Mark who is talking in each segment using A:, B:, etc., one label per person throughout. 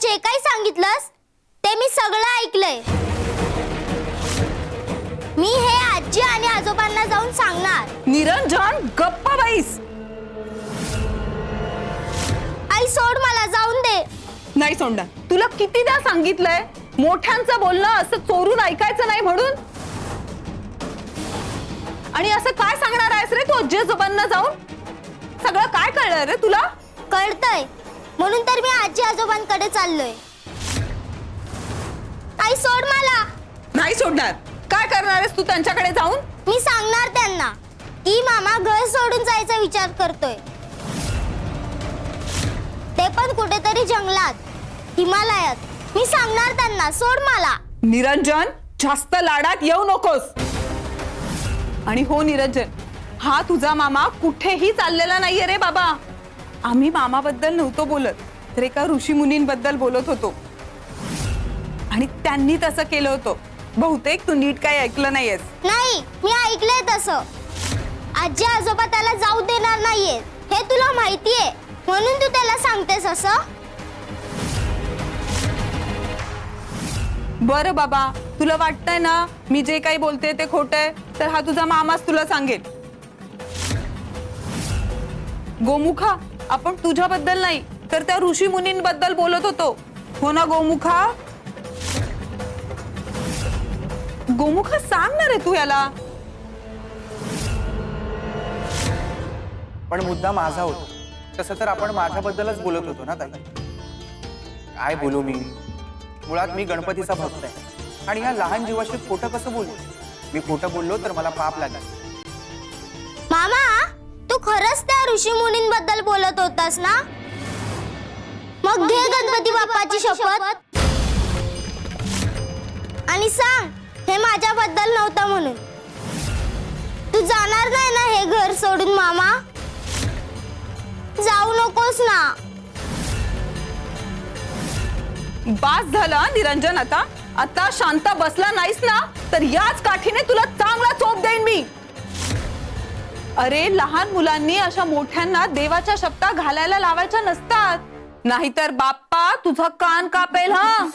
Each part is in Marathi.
A: जे काही सांगितलंस ते मी सगळं ऐकलंय. मी हे आजी आणि आजोबांना जाऊन सांगणार.
B: निरंजन गप्पा बाईस.
A: आई सोड मला, जाऊन दे.
B: नाही सोडणार. तुला कितीदा सांगितलंय मोठ्यांचं बोलणं असं चोरून ऐकायचं नाही म्हणून. आणि असं काय सांगणार आहेस रे तू आजी आजोबांना जाऊन? सगळं काय कळलं रे तुला?
A: कळतंय म्हणून तर मी आजी आजोबांकडे चाललोय. आई सोड मला.
B: नाही सोडणार. काय करणार आहेस तू त्यांच्याकडे जाऊन?
A: मी सांगणार त्यांना की मामा घर सोडून जायचा विचार करतोय, ते पण कुठेतरी जंगलात, हिमालयात. मी सांगणार त्यांना. सोड मला.
B: निरंजन जास्त लाडात येऊ नकोस. आणि हो निरंजन, हा तुझा मामा कुठेही चाललेला नाहीये रे बाबा. आम्ही मामाबद्दल नव्हतो बोलत, तर एका ऋषी मुनींबद्दल बोलत होतो आणि त्यांनी तसं केलं होतं. बहुतेक तू नीट काही ऐकलं नाहीयेस.
A: नाही, मी ऐकलंय तसं. आजी आजोबा त्याला जाऊ देणार नाहीयेत हे तुला माहितीये, म्हणून तू त्याला सांगतेस असं.
B: बरं बाबा, तुला वाटतंय ना मी जे काही बोलते ते खोटंय, तर हा तुझा मामाच तुला सांगेल. गोमुखा, आपण तुझ्याबद्दल नाही तर त्या ऋषी मुनींबद्दल बोलत होतो, हो ना गोमुखा? गोमुखा सांग ना रे तू याला.
C: पण मुद्दा माझा होता. तसं तर आपण माझ्याबद्दलच बोलत होतो ना ताई. काय बोलू मी? मुळात मी गणपतीचा भक्त आहे आणि या लहान जीवाशी खोटं कसं बोलू? मी खोटं बोललो तर मला पाप लागेल.
A: मामा, तू खरंच त्या ऋषी मुनींबद्दल बोलत होतास ना? मग घे गणपती बाप्पाची शपथ आणि सांग हे माझ्याबद्दल नव्हतं म्हणून. तू जाणार नाही ना हे घर सोडून मामा? जाऊ नकोस ना.
B: बास झाला निरंजन. आता आता शांत बसला नाहीस ना तर याच काठीने तुला चांगला चोप देईन मी. अरे लहान मुलांनी अशा मोठ्यांना देवाच्या शपथा घालायला लावायच्या नसतात, नाहीतर बाप्पा तुझा कान कापेल. हा,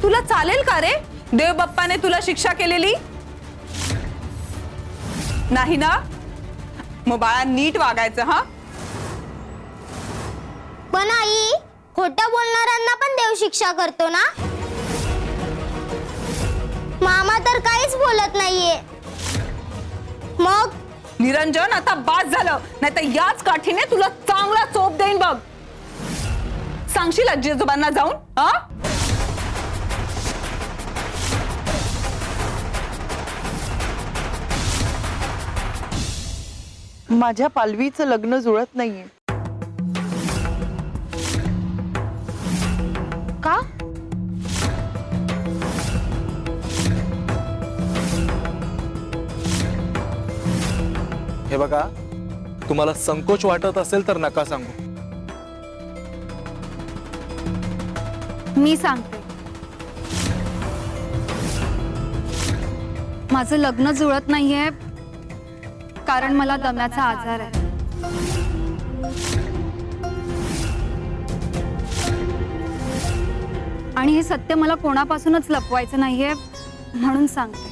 B: तुला चालेल का रे देव बाप्पाने तुला शिक्षा केलेली? नाही ना? मग बाळा नीट वागायचं. हा,
A: पण आई, खोटं बोलणाऱ्यांना पण देव शिक्षा करतो ना? मामा तर काहीच बोलत नाहीये. मग
B: निरंजन आता बास झालं, नाहीतर याच काठीने तुला चांगला चोप देईन बघ. सांगशील आजी आजोबांना जाऊन? हा,
D: माझ्या पालवीचं लग्न जुळत नाहीये.
A: का?
E: हे बघा, तुम्हाला संकोच वाटत असेल तर नका सांगू.
F: मी सांगते. माझं लग्न जुळत नाहीये कारण मला दम्याचा आजार आहे. आणि हे सत्य मला कोणापासूनच लपवायचं नाहीये म्हणून सांगते.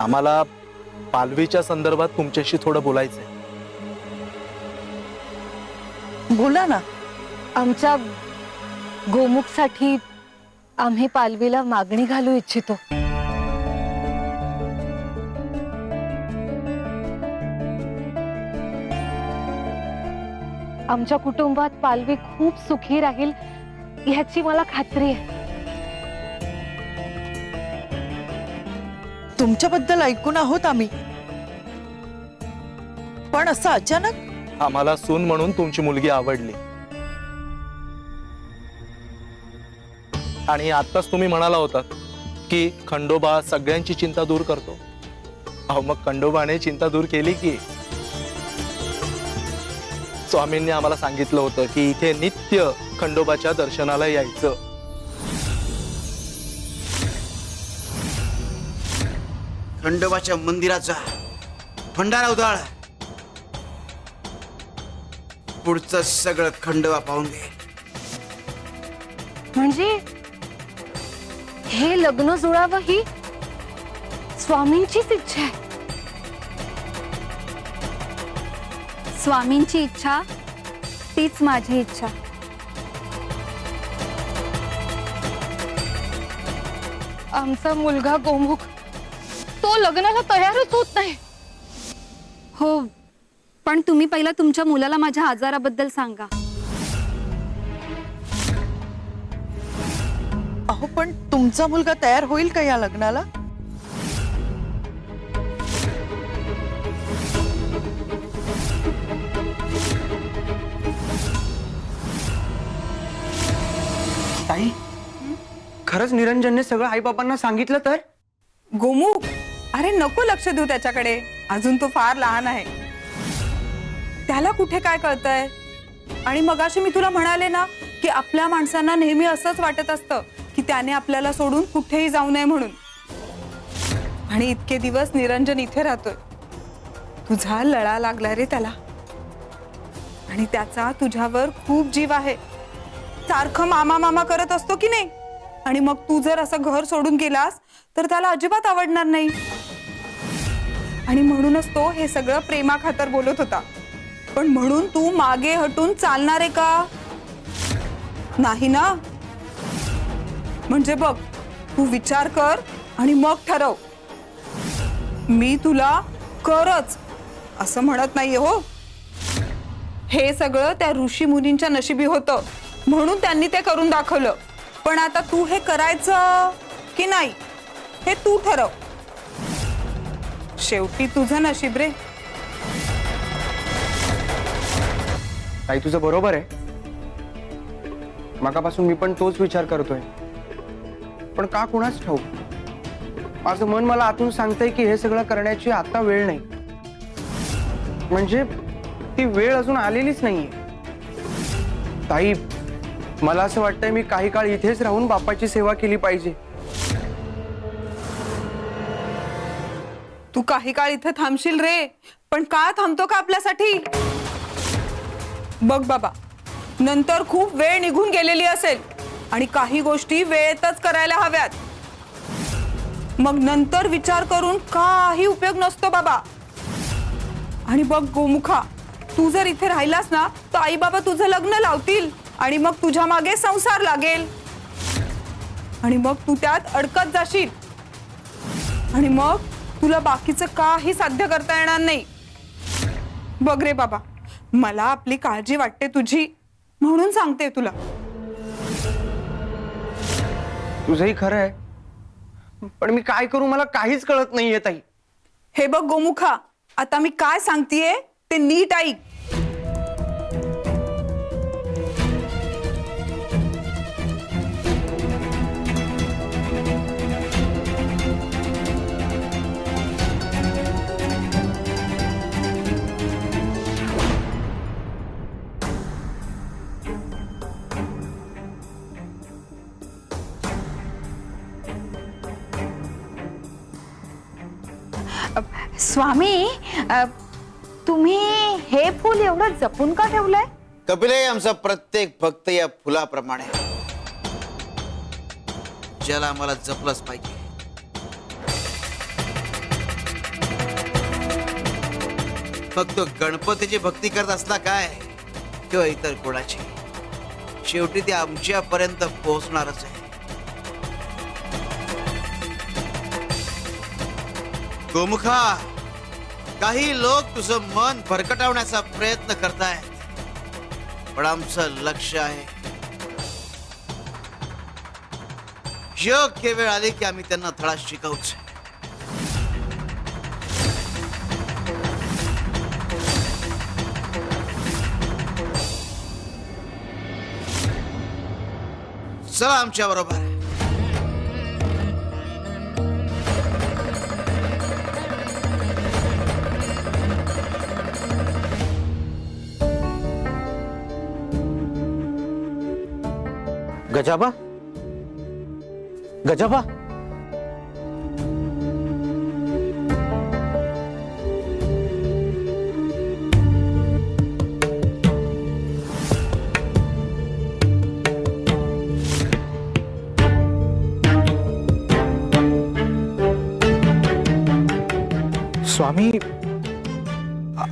E: आम्हाला पालवीच्या संदर्भात तुमच्याशी थोडं बोलायचंय.
D: बोला ना.
G: आमच्या गोमुखसाठी आम्ही पालवीला मागणी घालू इच्छितो. आमच्या कुटुंबात पालवी खूप सुखी राहील ह्याची मला खात्री आहे.
D: तुमच्याबद्दल ऐकून आहोत आम्ही, पण असं अचानक?
E: आम्हाला सून म्हणून तुमची मुलगी आवडली आणि आत्ताच तुम्ही म्हणाला होतात की खंडोबा सगळ्यांची चिंता दूर करतो. अहो मग खंडोबाने चिंता दूर केली की. स्वामींनी आम्हाला सांगितलं होतं की इथे नित्य खंडोबाच्या दर्शनाला यायचं.
H: खंडोबाच्या मंदिराचा भंडारा उधाळ. पुढचं सगळं खंडोबा पाहून घे.
G: म्हणजे हे लग्न जुळावं ही स्वामींचीच इच्छा आहे.
F: स्वामींची इच्छा तीच माझी इच्छा.
G: आमचा मुलगा गोमुख तो लग्नाला तयारच होत नाही.
F: हो, पण तुम्ही पहिला तुमच्या मुलाला माझ्या आजाराबद्दल सांगा.
D: अहो पण तुमचा मुलगा तयार होईल का या लग्नाला?
C: ताई, खरंच निरंजनने सगळं आईबाबांना सांगितलं तर?
B: गोमुख, अरे नको लक्ष देऊ त्याच्याकडे, अजून तो फार लहान आहे. त्याला कुठे काय कळतंय. आणि मगाशी मी तुला म्हणाले ना की आपल्या माणसांना नेहमी असंच वाटत असतं की त्याने आपल्याला सोडून कुठेही जाऊ नये म्हणून. आणि इतके दिवस निरंजन इथे राहतोय. तुझा लळा लागला रे त्याला. आणि त्याचा तुझ्यावर खूप जीव आहे. सारखं मामा मामा करत असतो की नाही. आणि मग तू जर असं घर सोडून गेलास तर त्याला अजिबात आवडणार नाही. आणि म्हणूनच तो हे सगळं प्रेमाखातर बोलत होता. पण म्हणून तू मागे हटून चालणार आहे का? नाही ना. म्हणजे बघ, तू विचार कर आणि मग ठरव. मी तुला करच असं म्हणत नाहीये हो. हे सगळं त्या ऋषी मुनींच्या नशिबी होतं म्हणून त्यांनी ते करून दाखवलं. पण आता तू हे करायचं की नाही हे तू ठरव. शेवटी तुझं नशीब रे.
C: ताई, तुझं बरोबर आहे. मगापासून मी पण तोच विचार करतोय. पण का कुणाच ठाऊक, माझं मन मला आतून सांगतंय की हे सगळं करण्याची आता वेळ नाही. म्हणजे ती वेळ अजून आलेलीच नाहीये. ताई, मला असं वाटतंय मी काही काळ इथेच राहून बाप्पाची सेवा केली पाहिजे.
B: तू काही काळ इथं थांबशील रे, पण काळ थांबतो का आपल्यासाठी? बघ बाबा, नंतर खूप वेळ निघून गेलेली असेल आणि काही गोष्टी वेळेतच करायला हव्यात. मग नंतर विचार करून काही उपयोग नसतो बाबा. आणि बघ गोमुखा, तू जर इथे राहिलास ना तर आई बाबा तुझं लग्न लावतील आणि मग तुझ्या मागे संसार लागेल. आणि मग तू त्यात अडकत जाशील. आणि मग तुला बाकीचं काही साध्य करता येणार नाही. बघ रे बाबा, मला आपली काळजी वाटते तुझी म्हणून सांगते तुला.
C: तुझंही खरं आहे. पण मी काय करू, मला काहीच कळत नाहीये ताई.
B: हे बघ गोमुखा, आता मी काय सांगतेय ते नीट ऐक.
I: स्वामी, तुम्ही हे फूल एवढं जपून का ठेवलंय?
H: कपिले, आमचा प्रत्येक भक्त या फुलाप्रमाणे, ज्याला आम्हाला जपलंच पाहिजे. फक्त गणपतीची भक्ती करत असला काय किंवा इतर कोणाची, शेवटी ते आमच्यापर्यंत पोहोचणारच आहे. गोमुखा, काही लोक तुझं मन भरकटवण्याचा प्रयत्न करतायत, पण आमचं लक्ष आहे योग्य वेळ आली की आम्ही त्यांना धडा शिकवूच. चला आमच्या बरोबर.
C: गजाबा गजाबा स्वामी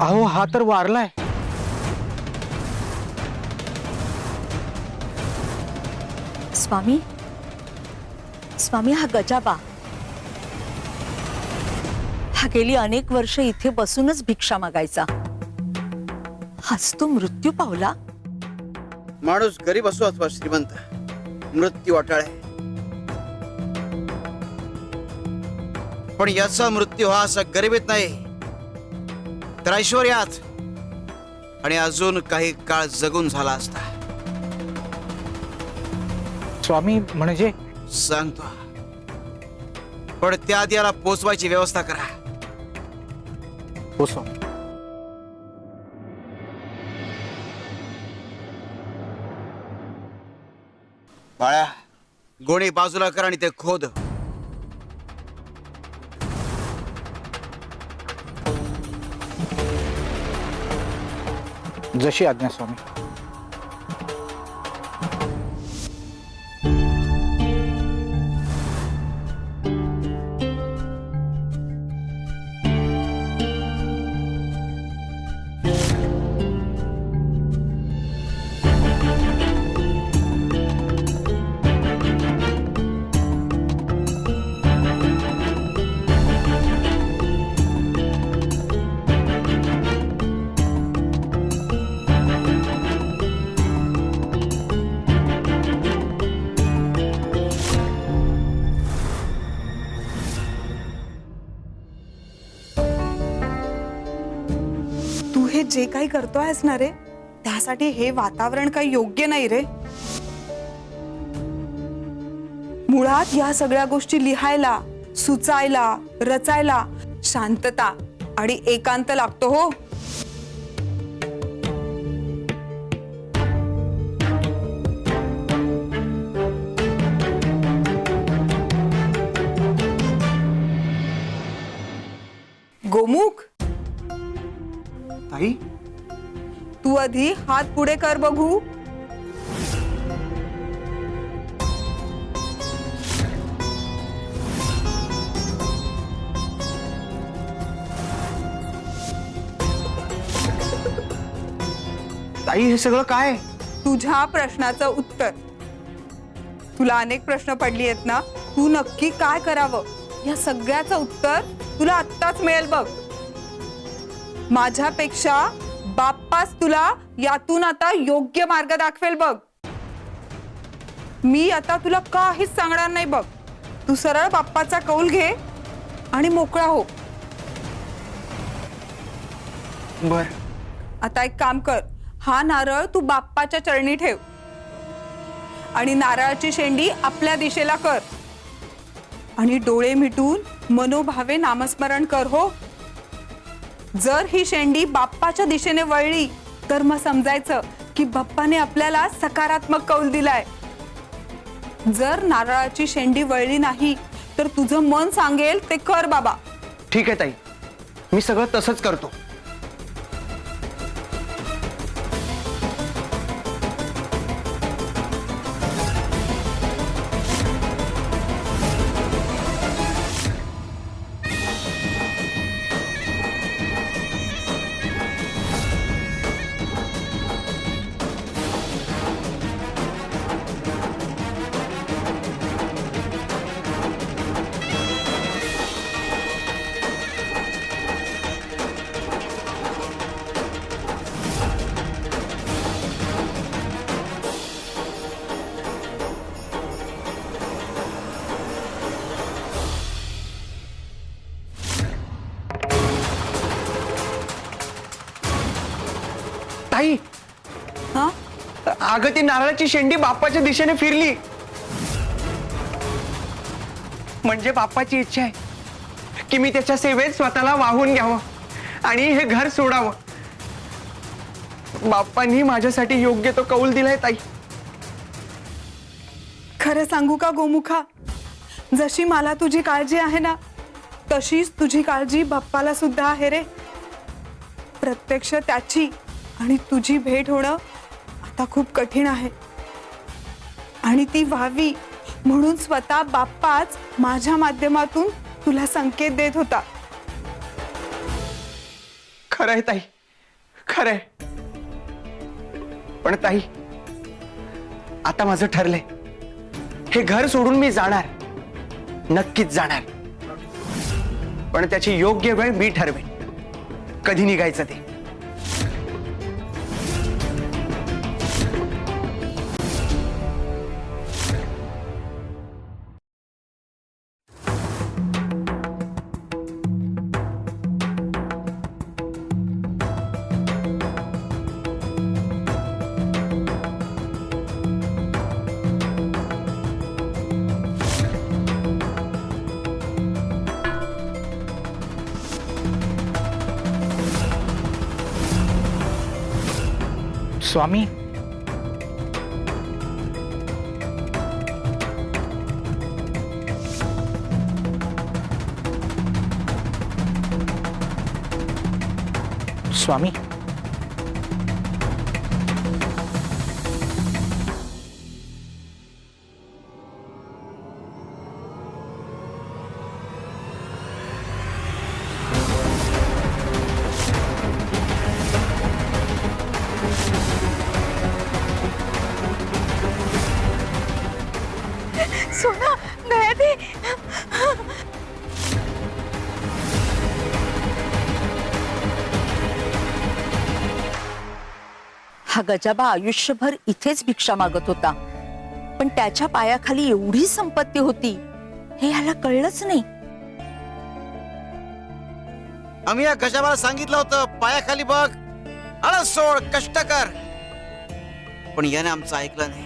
C: अहो हा तर वारलाय.
D: स्वामी स्वामी हा गजाबा हा गेली अनेक वर्ष इथे बसूनच भिक्षा मागायचा. आज तो मृत्यू पावला.
H: माणूस गरीब असो अथवा श्रीमंत, मृत्यू अटाळे. पण याचा मृत्यू हा असा गरिबीत नाही तर ऐश्वर्यात आणि अजून काही काळ जगून झाला असता.
C: स्वामी म्हणजे
H: सांगतो, पण त्याआधी याला पोचवायची व्यवस्था करा.
C: हो स्वामी.
H: बाळ्या, गोणी बाजूला कर आणि ते खोद.
C: जशी आज्ञा स्वामी.
B: तू हे जे काही करतोयस ना रे, त्यासाठी हे वातावरण काही योग्य नाही रे. मुळात या सगळ्या गोष्टी लिहायला, सुचायला, रचायला शांतता आणि एकांत लागतो. हो, गोमुख,
C: ताई
B: तू आधी हात पुढे कर बघू.
C: ताई हे सगळं काय?
B: तुझ्या प्रश्नाचं उत्तर. तुला अनेक प्रश्न पडली आहेत ना, तू नक्की काय करावं या सगळ्याचं उत्तर तुला आत्ताच मिळेल बघ. माझ्यापेक्षा बाप्पाच तुला यातून आता योग्य मार्ग दाखवेल बघ. मी आता तुला काहीच सांगणार नाही बघ. तू सरळ बाप्पाचा कौल घे आणि मोकळा हो.
C: बर.
B: आता एक काम कर, हा नारळ तू बाप्पाच्या चरणी ठेव आणि नारळाची शेंडी आपल्या दिशेला कर आणि डोळे मिटून मनोभावे नामस्मरण कर. हो, जर ही शेंडी बाप्पाच्या दिशेने वळली तर मग समजायचं की बाप्पाने आपल्याला सकारात्मक कौल दिलाय. जर नारळाची शेंडी वळली नाही तर तुझं मन सांगेल ते कर बाबा.
C: ठीक आहे ताई, मी सगळं तसंच करतो. ताई,
B: हा,
C: अगं ती नारळाची शेंडी बाप्पाच्या दिशेने फिरली म्हणजे बाप्पाची इच्छा आहे की मी त्याच्या सेवेत स्वतःला वाहून घ्यावं आणि हे घर सोडावं. बाप्पांनी माझ्यासाठी योग्य तो कौल दिलाय ताई.
B: खरं सांगू का गोमुखा, जशी मला तुझी काळजी आहे ना, तशीच तुझी काळजी बाप्पाला सुद्धा आहे रे. प्रत्यक्ष त्याची आणि तुझी भेट होणं आता खूप कठीण आहे, आणि ती व्हावी म्हणून स्वतः बाप्पाच माझ्या माध्यमातून तुला संकेत देत होता.
C: खरंय ताई, खरंय. पण ताई, आता माझं ठरलंय, हे घर सोडून मी जाणार, नक्कीच जाणार. पण त्याची योग्य वेळ मी ठरवेन, कधी निघायचं ते. स्वामी, स्वामी,
I: सोना गया दे.
D: हा गजाबा आयुष्यभर इथेच भिक्षा मागत होता, पण त्याच्या पायाखाली एवढी संपत्ती होती हे याला कळलंच नाही.
H: आम्ही या गजाबाला सांगितलं होतं, पायाखाली बघ, आळस सोड, कष्ट कर. पण याने आमचं ऐकलं नाही.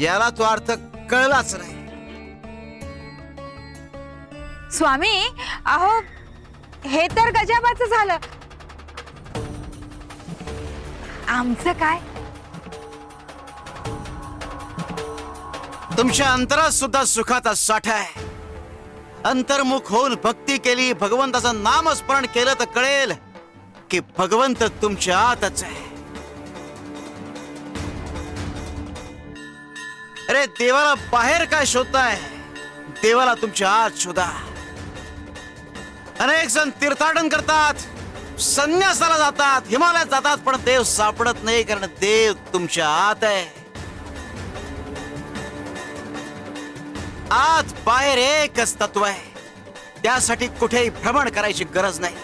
H: याला तो अर्थ कळलाच नाही.
I: स्वामी, अहो हे तर गजाबाचं झालं. आमचं काय?
H: तुमच्या अंतरात सुद्धा सुखाचा साठा आहे. अंतर्मुख होऊन भक्ती केली, भगवंताचं नामस्मरण केलं तर कळेल की भगवंत तुमच्या आतच आहे. अरे देवाला बाहेर काय शोधताय, देवाला तुमच्या आत शोधा. अनेक जण तीर्थाटन करतात, संन्यासाला जातात, हिमालयात जातात, पण देव सापडत नाही, कारण देव तुमच्या आत आहे. आत बाहेर एकच तत्व आहे. त्यासाठी कुठेही भ्रमण करायची गरज नाही.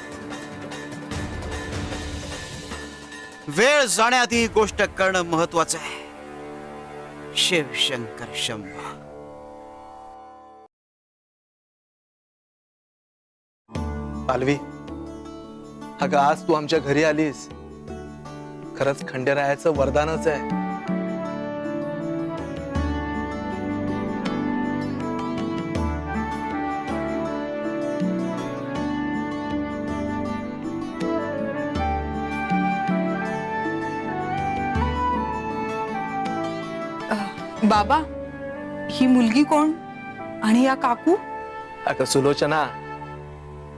H: वेळ जाण्याआधी ही गोष्ट करणं महत्वाचं आहे. शिव शंकर शंभो.
E: पालवी, अगं आज तू आमच्या घरी आलीस, खरंच खंडेरायाचं वरदानच आहे.
B: बाबा, ही मुलगी कोण आणि या काकू?
E: अगं सुलोचना,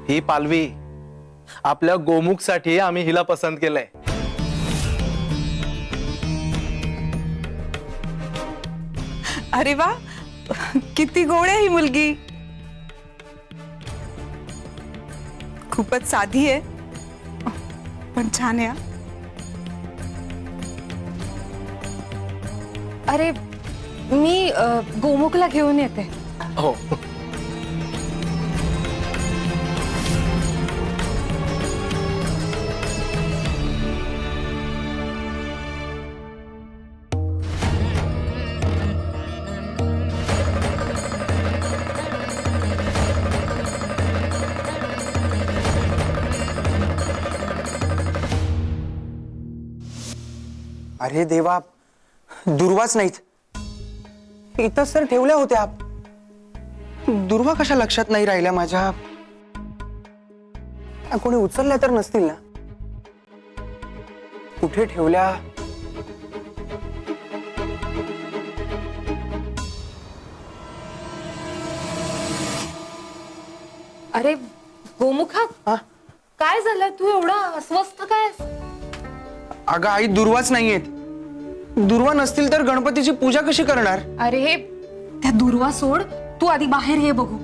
E: ही पालवी, आपल्या गोमुख साठी आम्ही हिला पसंत केलंय.
B: अरे वा, किती गोड आहे ही मुलगी. खूपच साधी आहे, पण छान आहे.
G: अरे मी गोमुखला घेऊन येते.
E: हो.
C: अरे देवा, दुर्वाच नाहीत. इथंच तर ठेवल्या होत्या. दुर्वा कशा लक्षात नाही राहिल्या माझ्या? कोणी उचलल्या तर नसतील ना? कुठे ठेवल्या
G: अरे गोमुखा
C: हा?
G: काय झालं तू एवढा अस्वस्थ काय
C: अगं आई दुर्वाच नाहीयेत. दुर्वा नसतील तर गणपतीची पूजा कशी करणार?
G: अरे त्या दुर्वा सोड, तू आधी बाहेर ये बघू.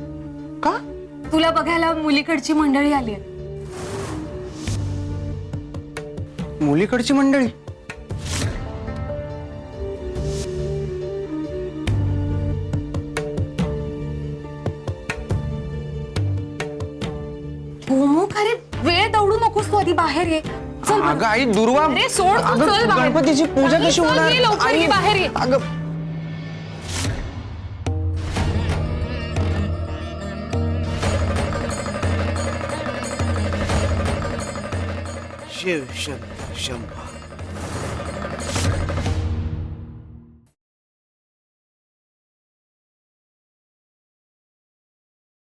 C: का?
G: तुला बघायला मुलीकडची मंडळी आली.
C: मुलीकडची मंडळी?
G: गोमुख अरे वेळ दौडू नकोस, तू आधी बाहेर ये. चल बरं.
C: अगं आई दुर्वा.
G: अरे सोड तू,
C: अगं,
G: चल बाहेर.
C: गणपतीची पूजा
G: अरे
C: कशी
G: चल,
C: होणार?
G: ये लवकर, ये बाहेर ये.
C: अगं
H: शिव शंकर शंभो